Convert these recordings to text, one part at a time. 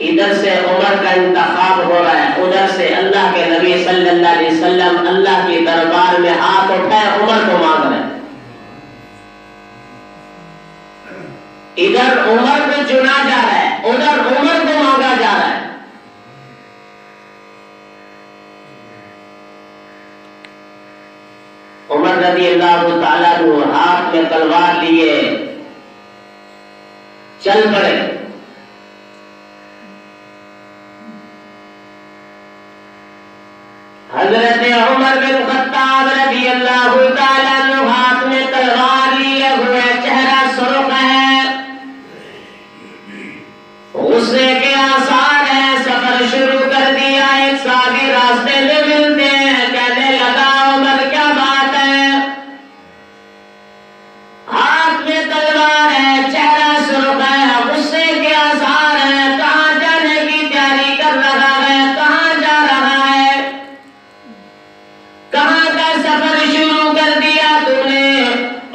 ادھر سے عمر کا انتخاب ہو رہا ہے، ادھر سے اللہ کے نبی صلی اللہ علیہ وسلم اللہ کے دربار میں ہاتھ اٹھائے عمر کو مانگ رہے ہیں۔ ادھر عمر کو چنا جا رہا ہے، ادھر عمر کو مانگا جا رہا ہے۔ عمر رضی اللہ تعالیٰ عنہ ہاتھ میں تلوار لیے چل پڑے۔ حضرت عمر بن خطاب رضی اللہ تعالیٰ عنہ ہاتھ میں تلوار لیے ہوئے، چہرہ سرخ ہے، غصے کے آثار ہیں۔ سفر شروع کر دیا، ایک صحابی راستے میں ملتے ہیں، کہنے لگا عمر کیا بات ہے؟ ہاتھ میں تلوار ہے، چہرہ سرخ ہے، غصے کے آثار ہیں، کہاں جانے کی تیاری کر رہا ہے؟ کہاں جا رہا ہے؟ کہاں کا سفر شروع کر دیا تو نے؟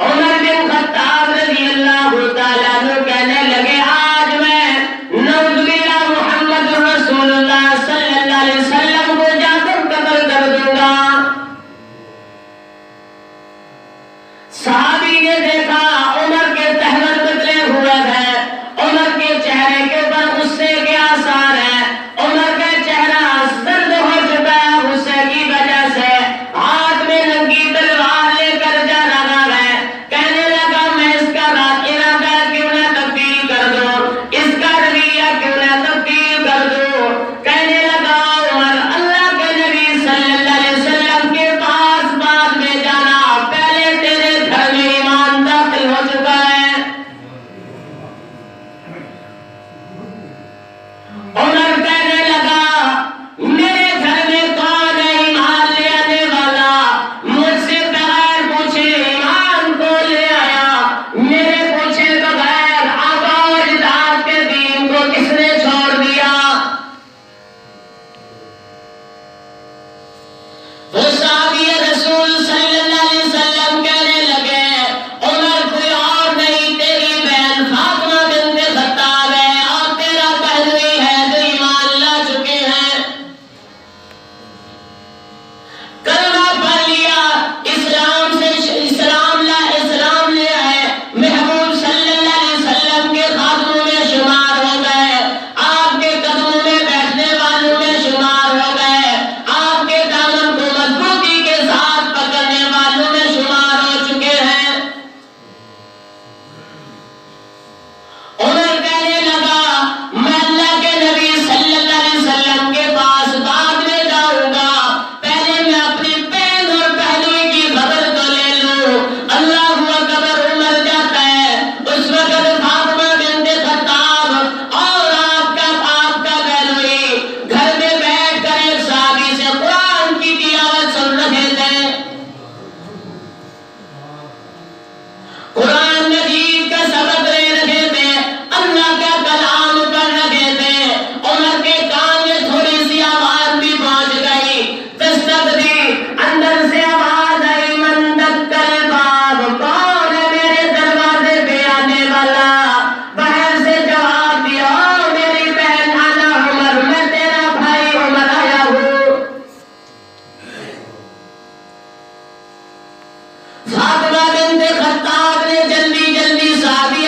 عمر بن خطاب رضی اللہ تعالیٰ عنہ کہنے لگے آج میں نعوذ باللہ محمد رسول اللہ صلی اللہ علیہ وسلم کو جا کر قتل کر دوں گا۔ صحابی نے دیکھا عمر کے تہور بدلے ہوئے ہیں، عمر کے چہرے کے اوپر غصے کے آثار ہیں، عمر کا چہرہ زرد ہو چکا ہے غصے کی وجہ سے، ہاتھ میں ننگی تلوار لے کر جا رہا ہے۔ کہنے لگا میں اس کا ارادہ کیوں نہ تبدیل کر دوں، اس کا رویہ کیوں نہ تبدیل کر دوں۔ کہنے لگا عمر اللہ کے نبی صلی اللہ علیہ وسلم کے پاس بعد میں جانا، پہلے تیرے گھر میں ایمان داخل ہو چکا ہے۔ عمر کہنے لگا میرے گھر میں کون ہے ایمان لے آنے والا؟ مجھ سے بغیر پوچھے ایمان کو لے آیا، میرے پوچھے بغیر آبا و اجداد کے دین کو کس نے چھوڑ دیا؟ وہ صحابی رسول صلی اللہ علیہ وسلم کہنے لگے عمر کوئی اور نہیں، تیری بہن فاطمہ بنت خطاب ہے اور تیرا پہلوی ہے جو ایمان لا چکے ہیں، کلمہ پڑھ لیا، اسلام لے آئے، محبوب صلی اللہ علیہ وسلم کے خادموں میں شمار ہو گئے، آپ کے قدموں میں بیٹھنے والوں میں شمار ہو گئے، آپ کے دامن کو مضبوطی کے ساتھ پکڑنے والوں میں شمار ہو چکے ہیں۔ عمر کہنے لگا میں اللہ کے نبی صلی اللہ علیہ وسلم کے پاس بعد میں جاؤں گا، پہلے میں اپنی بہن اور پہلوی کی خبر تو لے لوں۔ اللہ اکبر، عمر جاتا ہے، اس وقت فاطمہ بنت خطاب اور آپ کا پہلوی گھر میں بیٹھ کر ایک صحابی سے قرآن کی تلاوت سن رہے تھے، قرآن مجید کا سبق لے رہے تھے، اللہ کا کلام پڑھ رہے تھے۔ عمر کے کان میں تھوڑی سی آواز بھی پہنچ گئی، دستک دی، اندر سے آواز آئی من دق الباب، کون ہے میرے دروازے پہ آنے والا؟ باہر سے جواب دیا میری بہن انا عمر، میں تیرا بھائی عمر آیا ہوں۔ فاطمہ بنت خطاب نے جلدی جلدی صحابی